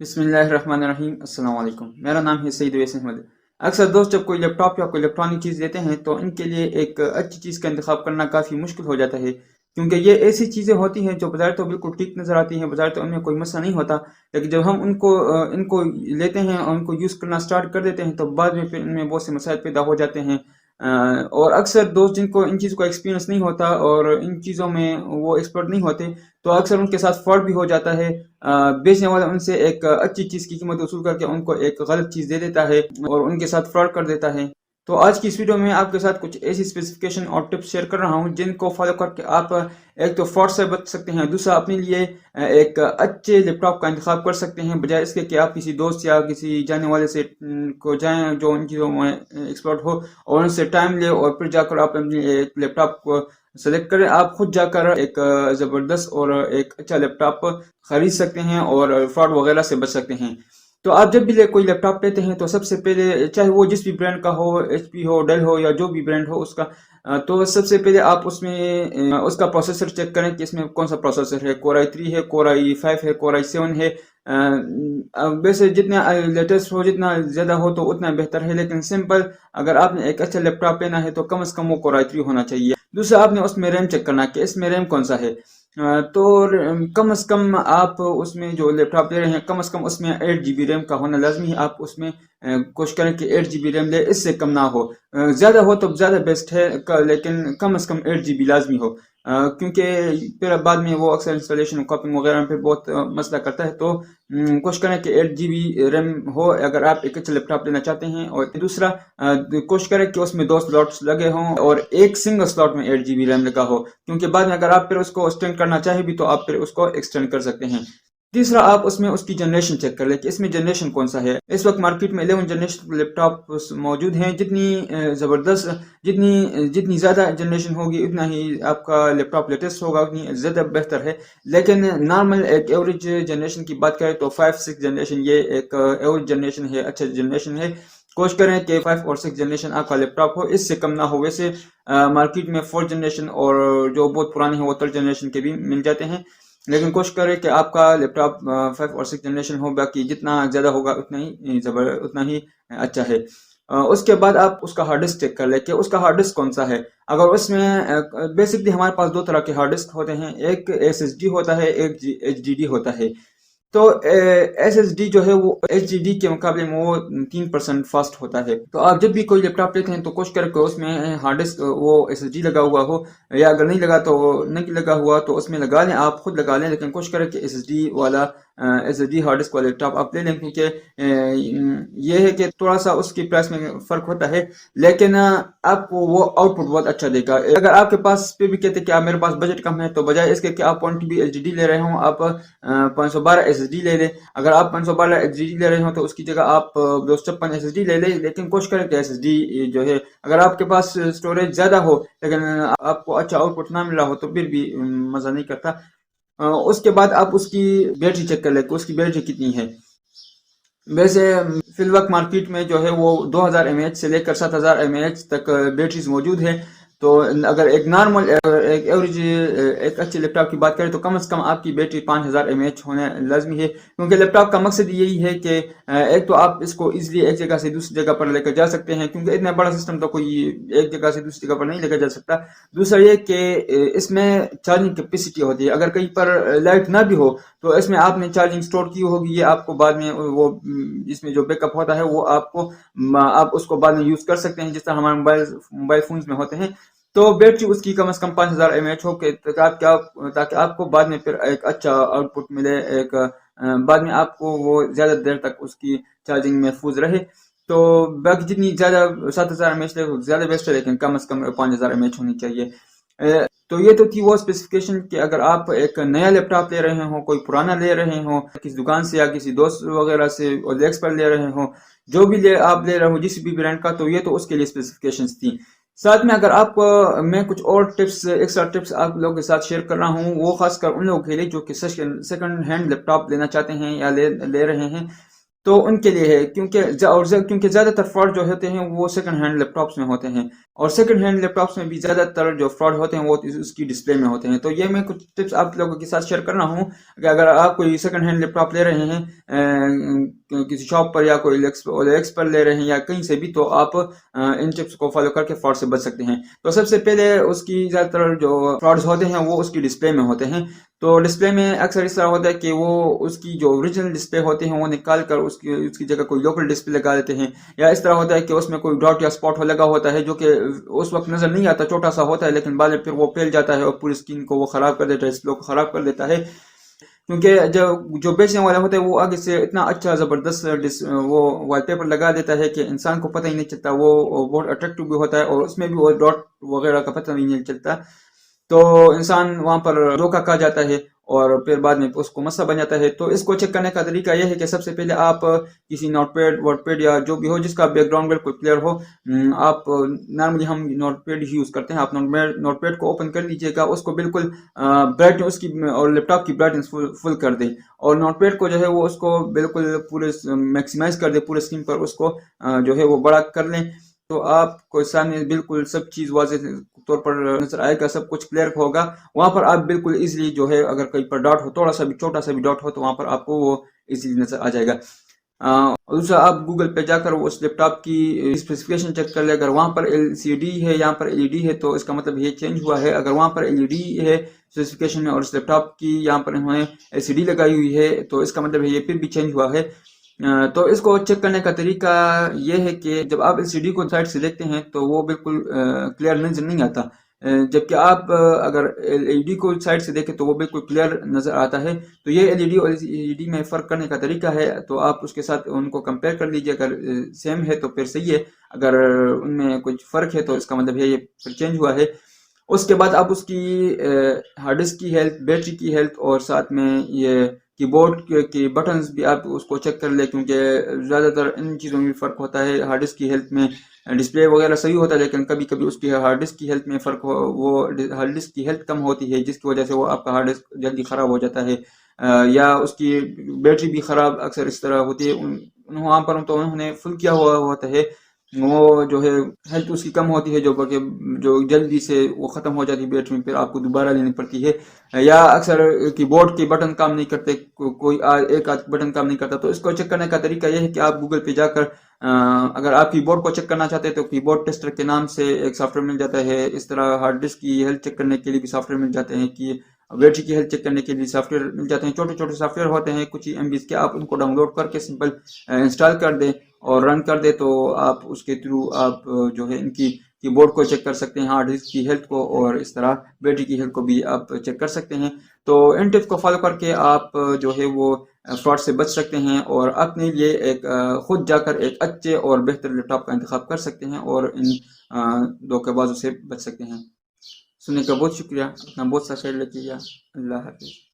बिस्मिल्लाहिर्रहमानिर्रहीम। अस्सलाम वालेकुम। मेरा नाम है सईद अवैस अहमद। अक्सर दोस्त जब कोई लैपटॉप या कोई इलेक्ट्रॉनिक चीज़ लेते हैं तो इनके लिए एक अच्छी चीज़ का इंतखाब करना काफ़ी मुश्किल हो जाता है, क्योंकि ये ऐसी चीज़ें होती हैं जो बज़ाहिर तो बिल्कुल ठीक नज़र आती हैं, बज़ाहिर तो उनमें कोई मसला नहीं होता, लेकिन जब हम इनको लेते हैं और उनको यूज़ करना स्टार्ट कर देते हैं तो बाद में फिर इनमें बहुत से मसाइल पैदा हो जाते हैं। और अक्सर दोस्त जिनको इन चीज़ों का एक्सपीरियंस नहीं होता और इन चीज़ों में वो एक्सपर्ट नहीं होते, तो अक्सर उनके साथ फ्रॉड भी हो जाता है। बेचने वाला उनसे एक अच्छी चीज़ की कीमत वसूल करके उनको एक गलत चीज़ दे देता है और उनके साथ फ्रॉड कर देता है। तो आज की इस वीडियो में आपके साथ कुछ ऐसी स्पेसिफिकेशन और टिप्स शेयर कर रहा हूं जिनको फॉलो करके आप एक तो फ्रॉड से बच सकते हैं, दूसरा अपने लिए एक अच्छे लैपटॉप का इंतखाब कर सकते हैं, बजाय इसके कि आप किसी दोस्त या किसी जाने वाले से को जाएं जो उन चीज़ों में एक्सपर्ट हो और उनसे टाइम ले और फिर जाकर आप अपने एक लैपटॉप को सेलेक्ट करें। आप खुद जाकर एक ज़बरदस्त और एक अच्छा लैपटॉप खरीद सकते हैं और फ्रॉड वगैरह से बच सकते हैं। तो आप जब भी कोई लैपटॉप लेते हैं तो सबसे पहले, चाहे वो जिस भी ब्रांड का हो, एचपी हो, डेल हो या जो भी ब्रांड हो उसका, तो सबसे पहले आप उसमें उसका प्रोसेसर चेक करें कि इसमें कौन सा प्रोसेसर है, कोर आई 3 है, कोर आई 5 है, कोर आई 7 है। वैसे जितना लेटेस्ट हो, जितना ज़्यादा हो तो उतना बेहतर है, लेकिन सिंपल अगर आपने एक अच्छा लैपटॉप लेना है तो कम से कम वो कोर आई 3 होना चाहिए। दूसरा, आपने उसमें रैम चेक करना कि इसमें रैम कौन सा है। तो कम से कम आप उसमें जो लैपटॉप ले रहे हैं कम से कम उसमें 8 GB रैम का होना लाजमी है। आप उसमें कोशिश करें कि 8 GB रैम ले, इससे कम ना हो। ज़्यादा हो तो ज़्यादा बेस्ट है, लेकिन कम से कम 8 GB लाजमी हो, क्योंकि फिर बाद में वो अक्सर इंस्टॉलेशन कॉपिंग वगैरह में फिर बहुत मसला करता है। तो कोशिश करें कि 8 GB रैम हो अगर आप एक अच्छा लैपटॉप लेना चाहते हैं। और दूसरा, कोशिश करें कि उसमें 2 स्लॉट्स लगे हों और एक सिंगल स्लॉट में 8 GB रैम लगा हो, क्योंकि बाद में अगर आप फिर उसको एक्सटेंड करना चाहे भी तो आप फिर उसको एक्सटेंड कर सकते हैं। तीसरा, आप उसमें उसकी जनरेशन चेक कर लें कि इसमें जनरेशन कौन सा है। इस वक्त मार्केट में 11 जनरेशन लैपटॉप मौजूद हैं। जितनी ज़बरदस्त, जितनी ज़्यादा जनरेशन होगी उतना ही आपका लैपटॉप लेटेस्ट होगा, उतनी ज़्यादा बेहतर है। लेकिन नॉर्मल एक एवरेज जनरेशन की बात करें तो 5-6 जनरेशन ये एक एवरेज जनरेशन है, अच्छा जनरेशन है। कोशिश करें कि 5 और 6 जनरेशन आपका लैपटॉप हो, इससे कम ना हो। वैसे मार्केट में 4 जनरेशन और जो बहुत पुराने हैं वो 3rd जनरेशन के भी मिल जाते हैं, लेकिन कोशिश करें कि आपका लैपटॉप 5 और 6 जनरेशन हो। बाकी जितना ज़्यादा होगा उतना ही अच्छा है। उसके बाद आप उसका हार्ड डिस्क चेक कर लें कि उसका हार्ड डिस्क कौन सा है। अगर उसमें बेसिकली हमारे पास 2 तरह के हार्ड डिस्क होते हैं, एक एसएसडी होता है, एक एचडीडी होता है। तो एसएसडी जो है वो एचडीडी के मुकाबले में वो 3% फास्ट होता है। तो आप जब भी कोई लैपटॉप लेते हैं तो कोशिश करें कि उसमें हार्ड डिस्क वो एसएसडी लगा हुआ हो, या अगर नहीं लगा तो नहीं लगा हुआ तो उसमें लगा लें, आप खुद लगा लें, लेकिन कोशिश करें कि एसएसडी वाला एसएसडी हार्ड डिस्क वाला लैपटॉप आप ले लें, क्योंकि ये है कि थोड़ा सा उसकी प्राइस में फ़र्क होता है, लेकिन आपको वो आउटपुट बहुत अच्छा देगा। अगर आपके पास पे भी कहते हैं कि आप मेरे पास बजट कम है, तो बजाय इसके कि आप 1TB एचडीडी ले रहे हो, आप 512 एसएसडी ले लें। अगर आप 512 एसएसडी ले रहे हो तो उसकी जगह आप 256 एसएसडी ले लें, लेकिन कोशिश करें कि एसएसडी जो है, अगर आपके पास स्टोरेज ज़्यादा हो लेकिन आपको अच्छा आउटपुट ना मिला हो तो फिर भी मज़ा नहीं करता। उसके बाद आप उसकी बैटरी चेक कर लें कि उसकी बैटरी कितनी है। वैसे फिल वक्त मार्केट में जो है वो 2000 mAh से लेकर 7000 mAh तक बैटरीज मौजूद है। तो अगर एक नॉर्मल, एक एवरेज, एक अच्छे लैपटॉप की बात करें तो कम से कम आपकी बैटरी 5000 mAh होना लाजमी है, क्योंकि लैपटॉप का मकसद यही है कि एक तो आप इसको इजीली एक जगह से दूसरी जगह पर लेकर जा सकते हैं, क्योंकि इतना बड़ा सिस्टम तो कोई एक जगह से दूसरी जगह पर नहीं लेकर जा सकता। दूसरा ये कि इसमें चार्जिंग कैपेसिटी होती है, अगर कहीं पर लाइट ना भी हो तो इसमें आपने चार्जिंग स्टोर की होगी, ये आपको बाद में वो इसमें जो बैकअप होता है वो आप उसको बाद में यूज़ कर सकते हैं, जिस तरह हमारे मोबाइल फोन्स में होते हैं। तो बैटरी उसकी कम से कम 5000 mAh हो के, ताकि आपको बाद में फिर एक अच्छा आउटपुट मिले, एक बाद में आपको वो ज़्यादा देर तक उसकी चार्जिंग महफूज रहे। तो बाकी जितनी ज़्यादा 7000 mAh ले ज़्यादा बेस्ट है, लेकिन कम से कम 5000 mAh होनी चाहिए। तो ये तो थी वो स्पेसिफिकेशन कि अगर आप एक नया लैपटॉप ले रहे हो, कोई पुराना ले रहे हो, किसी दुकान से या किसी दोस्त वगैरह से OLX पर ले रहे हो, जो भी आप ले रहे हो जिस भी ब्रांड का, तो ये तो उसके लिए स्पेसिफिकेशंस थी। साथ में अगर आप मैं कुछ और टिप्स, एक्स्ट्रा टिप्स आप लोगों के साथ शेयर कर रहा हूँ, वो खासकर उन लोगों के लिए जो कि सेकंड हैंड लैपटॉप लेना चाहते हैं या ले रहे हैं। تو ان کے لیے ہے، کیونکہ زیادہ تر فراڈ جو ہوتے ہیں وہ سیکنڈ ہینڈ لیپ ٹاپس میں ہوتے ہیں، اور سیکنڈ ہینڈ لیپ ٹاپس میں بھی زیادہ تر جو فراڈ ہوتے ہیں وہ اس کی ڈسپلے میں ہوتے ہیں۔ تو یہ میں کچھ ٹپس آپ لوگوں کے ساتھ شیئر کر رہا ہوں کہ اگر آپ کوئی سیکنڈ ہینڈ لیپ ٹاپ لے رہے ہیں کسی شاپ پر یا کوئی ایکس پر لے رہے ہیں یا کہیں سے بھی، تو آپ ان ٹپس کو فالو کر کے فراڈ سے بچ سکتے ہیں۔ تو سب سے پہلے اس کی زیادہ تر جو فراڈز ہوتے ہیں وہ اس کی ڈسپلے میں ہوتے ہیں۔ تو ڈسپلے میں اکثر اس طرح ہوتا ہے کہ وہ اس کی جو اوریجنل ڈسپلے ہوتے ہیں وہ نکال کر اس کی جگہ کوئی لوکل ڈسپلے لگا دیتے ہیں، یا اس طرح ہوتا ہے کہ اس میں کوئی ڈاٹ یا اسپاٹ لگا ہوتا ہے جو کہ اس وقت نظر نہیں آتا، چھوٹا سا ہوتا ہے، لیکن بعد میں پھر وہ پھیل جاتا ہے اور پوری اسکرین کو وہ خراب کر دیتا ہے، ڈسپلے کو خراب کر دیتا ہے۔ کیونکہ جو بیچنے والا ہوتا ہے وہ آگے سے اتنا اچھا زبردست وہ وال پیپر لگا دیتا ہے کہ انسان کو پتہ ہی نہیں چلتا، وہ بہت اٹریکٹیو بھی ہوتا ہے اور اس میں بھی وہ ڈاٹ وغیرہ کا پتہ نہیں چلتا، تو انسان وہاں پر دھوکا کھا جاتا ہے اور پھر بعد میں اس کو مسئلہ بن جاتا ہے۔ تو اس کو چیک کرنے کا طریقہ یہ ہے کہ سب سے پہلے آپ کسی نوٹ پیڈ ورڈ پیڈ یا جو بھی ہو جس کا بیک گراؤنڈ بالکل کلیئر ہو، آپ نارملی ہم نوٹ پیڈ ہی یوز کرتے ہیں، آپ نوٹ پیڈ کو اوپن کر لیجئے گا، اس کو بالکل برائٹ اس کی اور لیپ ٹاپ کی برائٹنس فل کر دیں، اور نوٹ پیڈ کو جو ہے وہ اس کو بالکل پورے میکسیمائز کر دیں، پورے اسکرین پر اس کو جو ہے وہ بڑا کر لیں، تو آپ کو سامنے بالکل سب چیز واضح طور پر نظر آئے گا، سب کچھ کلیئر ہوگا۔ وہاں پر آپ بالکل ایزیلی جو ہے اگر کہیں پر ڈاٹ ہو، تھوڑا سا بھی چھوٹا سا بھی ڈاٹ ہو، تو وہاں پر آپ کو وہ ایزیلی نظر آ جائے گا۔ دوسرا، آپ گوگل پہ جا کر اس لیپ ٹاپ کی اسپیسیفکیشن چیک کر لیں، اگر وہاں پر LCD ہے، یہاں پر LED ہے، تو اس کا مطلب یہ چینج ہوا ہے۔ اگر وہاں پر LED ہے اسپیسیفکیشن میں اور اس لیپ ٹاپ کی یہاں پر انہوں نے LCD لگائی ہوئی ہے، تو اس کا مطلب ہے یہ پھر بھی چینج ہوا ہے۔ تو اس کو چیک کرنے کا طریقہ یہ ہے کہ جب آپ LCD کو سائڈ سے دیکھتے ہیں تو وہ بالکل کلیئر نظر نہیں آتا، جبکہ آپ اگر LED کو سائڈ سے دیکھیں تو وہ بالکل کلیئر نظر آتا ہے۔ تو یہ LED اور LED میں فرق کرنے کا طریقہ ہے، تو آپ اس کے ساتھ ان کو کمپیئر کر لیجئے، اگر سیم ہے تو پھر صحیح ہے، اگر ان میں کچھ فرق ہے تو اس کا مطلب ہے یہ پھر چینج ہوا ہے۔ اس کے بعد آپ اس کی ہارڈ ڈسک کی ہیلتھ، بیٹری کی ہیلتھ، اور ساتھ میں یہ کی بورڈ کی بٹنز بھی آپ اس کو چیک کر لیں، کیونکہ زیادہ تر ان چیزوں میں فرق ہوتا ہے۔ ہارڈ ڈسک کی ہیلتھ میں ڈسپلے وغیرہ صحیح ہوتا ہے، لیکن کبھی کبھی اس کی ہارڈ ڈسک کی ہیلتھ میں فرق وہ ہارڈ ڈسک کی ہیلتھ کم ہوتی ہے، جس کی وجہ سے وہ آپ کا ہارڈ ڈسک جلدی خراب ہو جاتا ہے، یا اس کی بیٹری بھی خراب اکثر اس طرح ہوتی ہے۔ وہاں پر تو انہوں نے فل کیا ہوا ہوتا ہے، وہ جو ہے ہیلتھ اس کی کم ہوتی ہے، جو جلدی سے وہ ختم ہو جاتی ہے بیٹری میں، پھر آپ کو دوبارہ لینی پڑتی ہے، یا اکثر کی بورڈ کے بٹن کام نہیں کرتے، کوئی ایک آدھ بٹن کام نہیں کرتا۔ تو اس کو چیک کرنے کا طریقہ یہ ہے کہ آپ گوگل پہ جا کر اگر آپ کی بورڈ کو چیک کرنا چاہتے ہیں تو کی بورڈ ٹیسٹر کے نام سے ایک سافٹ ویئر مل جاتا ہے، اس طرح ہارڈ ڈسک کی ہیلتھ چیک کرنے کے لیے بھی سافٹ ویئر مل جاتے ہیں، کہ بیٹری کی ہیلتھ چیک کرنے کے لیے سافٹ ویئر مل جاتے ہیں، چھوٹے چھوٹے سافٹ ویئر ہوتے ہیں کچھ ہی MBs کے، آپ ان کو ڈاؤن لوڈ کر کے سمپل انسٹال کر دیں اور رن کر دیں، تو آپ اس کے تھرو آپ جو ہے ان کی کی بورڈ کو چیک کر سکتے ہیں، ہارڈ ڈسک کی ہیلتھ کو، اور اس طرح بیٹری کی ہیلتھ کو بھی آپ چیک کر سکتے ہیں۔ تو ان ٹپس کو فالو کر کے آپ جو ہے وہ فراڈ سے بچ سکتے ہیں، اور اپنے لیے ایک خود جا کر ایک اچھے اور بہتر لیپ ٹاپ کا انتخاب کر سکتے ہیں، اور ان دھوکے بازوں سے بچ سکتے ہیں۔ سننے کا بہت شکریہ، اپنا بہت سا خیال رکھیے گا، اللہ حافظ۔